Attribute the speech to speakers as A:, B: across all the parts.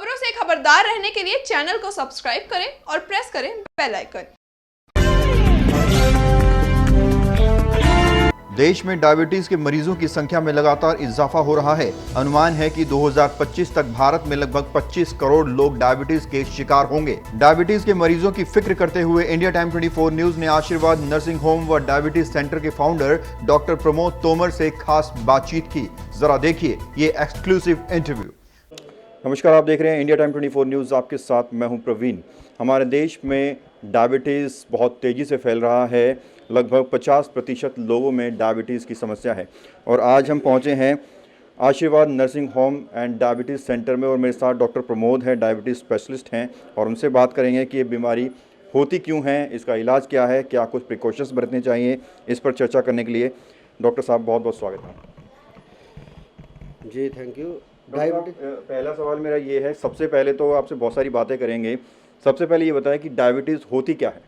A: खबरों से खबरदार रहने के लिए चैनल को सब्सक्राइब करें और प्रेस करें बेल आइकन।
B: देश में डायबिटीज के मरीजों की संख्या में लगातार इजाफा हो रहा है। अनुमान है कि 2025 तक भारत में लगभग 25 करोड़ लोग डायबिटीज के शिकार होंगे। डायबिटीज के मरीजों की फिक्र करते हुए इंडिया टाइम 24 न्यूज ने आशीर्वाद नर्सिंग होम व डायबिटीज सेंटर के फाउंडर डॉक्टर प्रमोद तोमर से खास बातचीत की। जरा देखिए ये एक्सक्लूसिव इंटरव्यू। नमस्कार, आप देख रहे हैं इंडिया टाइम 24 न्यूज़। आपके साथ मैं हूं प्रवीण। हमारे देश में डायबिटीज़ बहुत तेज़ी से फैल रहा है। लगभग 50% लोगों में डायबिटीज़ की समस्या है और आज हम पहुंचे हैं आशीर्वाद nursing home and diabetes centre में और मेरे साथ डॉक्टर प्रमोद है, डायबिटीज़ स्पेशलिस्ट हैं और उनसे बात करेंगे कि ये बीमारी होती क्यों है, इसका इलाज क्या है, क्या कुछ प्रिकॉशंस बरतने चाहिए। इस पर चर्चा करने के लिए डॉक्टर साहब बहुत बहुत स्वागत है
C: जी। Thank you.
B: डायबिटीज, पहला सवाल मेरा ये है, सबसे पहले तो आपसे बहुत सारी बातें करेंगे। सबसे पहले ये बताएं कि डायबिटीज़ होती क्या है।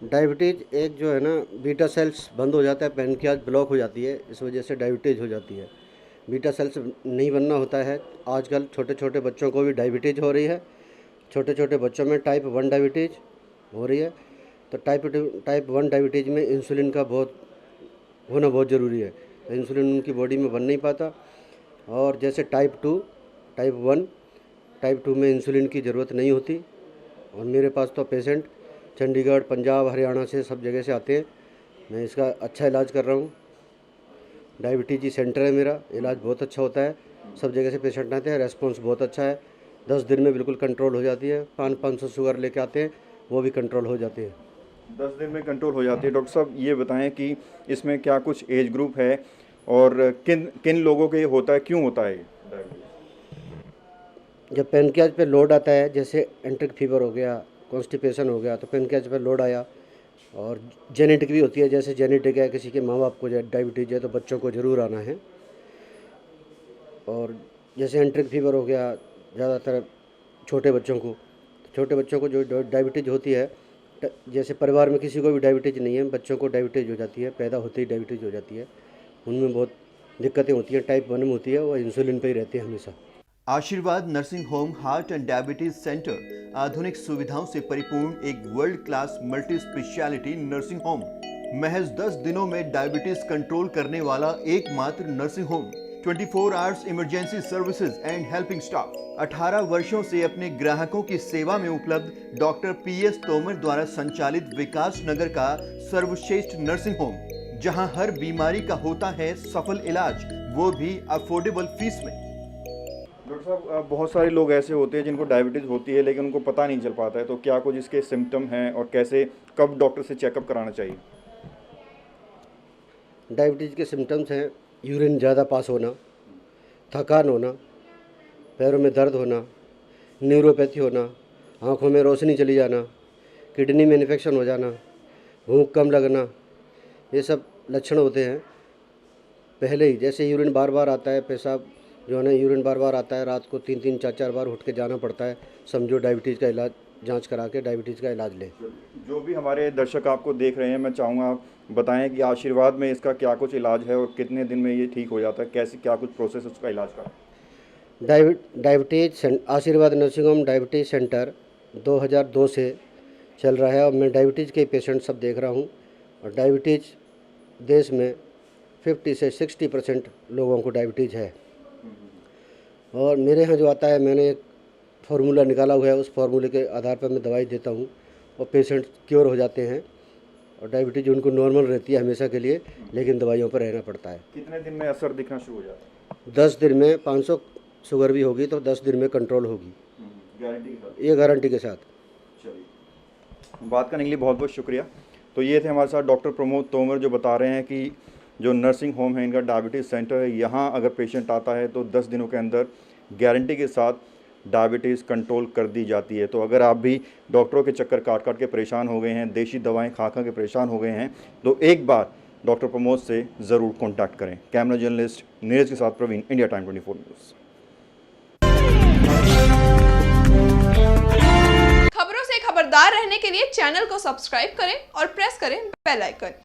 C: डायबिटीज़ एक जो है ना, बीटा सेल्स बंद हो जाता है, पैनक्रियाज ब्लॉक हो जाती है, इस वजह से डायबिटीज़ हो जाती है। बीटा सेल्स नहीं बनना होता है। आजकल छोटे छोटे बच्चों को भी डायबिटीज़ हो रही है। छोटे छोटे बच्चों में टाइप 1 डायबिटीज़ हो रही है। तो टाइप 1 डायबिटीज़ में इंसुलिन का होना बहुत ज़रूरी है। इंसुलिन उनकी बॉडी में बन नहीं पाता। और जैसे टाइप 2 में इंसुलिन की ज़रूरत नहीं होती। और मेरे पास तो पेशेंट चंडीगढ़, पंजाब, हरियाणा से सब जगह से आते हैं। मैं इसका अच्छा इलाज कर रहा हूँ। डायबिटीज़ सेंटर है मेरा, इलाज बहुत अच्छा होता है। सब जगह से पेशेंट आते हैं, रेस्पॉन्स बहुत अच्छा है। 10 दिन में बिल्कुल कंट्रोल हो जाती है। 500 शुगर लेके आते हैं, वो भी कंट्रोल हो जाती है।
B: 10 दिन में कंट्रोल हो जाती है। डॉक्टर साहब ये बताएं कि इसमें क्या कुछ एज ग्रुप है और किन लोगों के होता है, क्यों होता है डायबिटीज़?
C: जब पैनक्रियाज पे लोड आता है, जैसे एंट्रिक फीवर हो गया, कॉन्स्टिपेशन हो गया, तो पैनक्रियाज पे लोड आया। और जेनेटिक भी होती है, जैसे जेनेटिक है, किसी के माँ बाप को डायबिटीज़ है तो बच्चों को ज़रूर आना है। और जैसे एंट्रिक फीवर हो गया, ज़्यादातर छोटे बच्चों को जो डायबिटीज़ होती है, जैसे परिवार में किसी को भी डायबिटीज़ नहीं है, बच्चों को डायबिटीज़ हो जाती है, पैदा होते ही डायबिटीज़ हो जाती है। उनमें बहुत दिक्कतें होती हैं। टाइप 1 में होती है, वो इंसुलिन पे ही रहती है हमेशा।
B: आशीर्वाद nursing home heart and diabetes centre आधुनिक सुविधाओं से परिपूर्ण एक world class multi speciality nursing home. महज 10 दिनों में डायबिटीज कंट्रोल करने वाला एकमात्र nursing home. 24 hours emergency services and helping staff. 18 वर्षों से अपने ग्राहकों की सेवा में उपलब्ध डॉक्टर PS तोमर द्वारा संचालित विकास नगर का सर्वश्रेष्ठ नर्सिंग होम, जहां हर बीमारी का होता है सफल इलाज, वो भी अफोर्डेबल फीस में। डॉक्टर साहब, बहुत सारे लोग ऐसे होते हैं जिनको डायबिटीज़ होती है लेकिन उनको पता नहीं चल पाता है, तो क्या कुछ इसके सिम्टम हैं और कैसे कब डॉक्टर से चेकअप कराना चाहिए?
C: डायबिटीज़ के सिम्टम्स हैं: यूरिन ज़्यादा पास होना, थकान होना, पैरों में दर्द होना, न्यूरोपैथी होना, आँखों में रोशनी चली जाना, किडनी में इन्फेक्शन हो जाना, भूख कम लगना, ये सब लक्षण होते हैं पहले ही। जैसे यूरिन बार बार आता है, पेशाब जो है ना, यूरिन बार बार आता है, रात को 3-3, 4-4 बार उठ के जाना पड़ता है, समझो डायबिटीज़ का इलाज, जांच करा के डायबिटीज़ का इलाज लें।
B: जो भी हमारे दर्शक आपको देख रहे हैं, मैं चाहूँगा आप बताएं कि आशीर्वाद में इसका क्या कुछ इलाज है और कितने दिन में ये ठीक हो जाता है, कैसे क्या कुछ प्रोसेस उसका इलाज का?
C: डायबिटीज़ आशीर्वाद नर्सिंग होम डायबिटीज़ सेंटर 2002 से चल रहा है और मैं डायबिटीज़ के पेशेंट सब देख रहा हूँ। और डायबिटीज़ देश में 50 से 60% लोगों को डायबिटीज़ है। और मेरे यहाँ जो आता है, मैंने एक फार्मूला निकाला हुआ है, उस फार्मूले के आधार पर मैं दवाई देता हूँ और पेशेंट क्योर हो जाते हैं। और डायबिटीज़ उनको नॉर्मल रहती है हमेशा के लिए, लेकिन दवाइयों पर रहना पड़ता है।
B: कितने दिन में असर दिखना शुरू हो जाता है?
C: 10 दिन में 500 शुगर भी होगी तो 10 दिन में कंट्रोल होगी,
B: गारंटी के साथ?
C: ये गारंटी के साथ।
B: चलिए, बात करने के लिए बहुत बहुत शुक्रिया। तो ये थे हमारे साथ डॉक्टर प्रमोद तोमर, जो बता रहे हैं कि जो नर्सिंग होम है इनका, डायबिटीज़ सेंटर है, यहाँ अगर पेशेंट आता है तो 10 दिनों के अंदर गारंटी के साथ डायबिटीज़ कंट्रोल कर दी जाती है। तो अगर आप भी डॉक्टरों के चक्कर काट के परेशान हो गए हैं, देशी दवाएं खा के परेशान हो गए हैं, तो एक बार डॉक्टर प्रमोद से ज़रूर कॉन्टैक्ट करें। कैमरा जर्नलिस्ट नीरज के साथ प्रवीण, इंडिया टाइम 24 न्यूज़।
A: खबरों से खबरदार रहने के लिए चैनल को सब्सक्राइब करें और प्रेस करें बेल आइकन।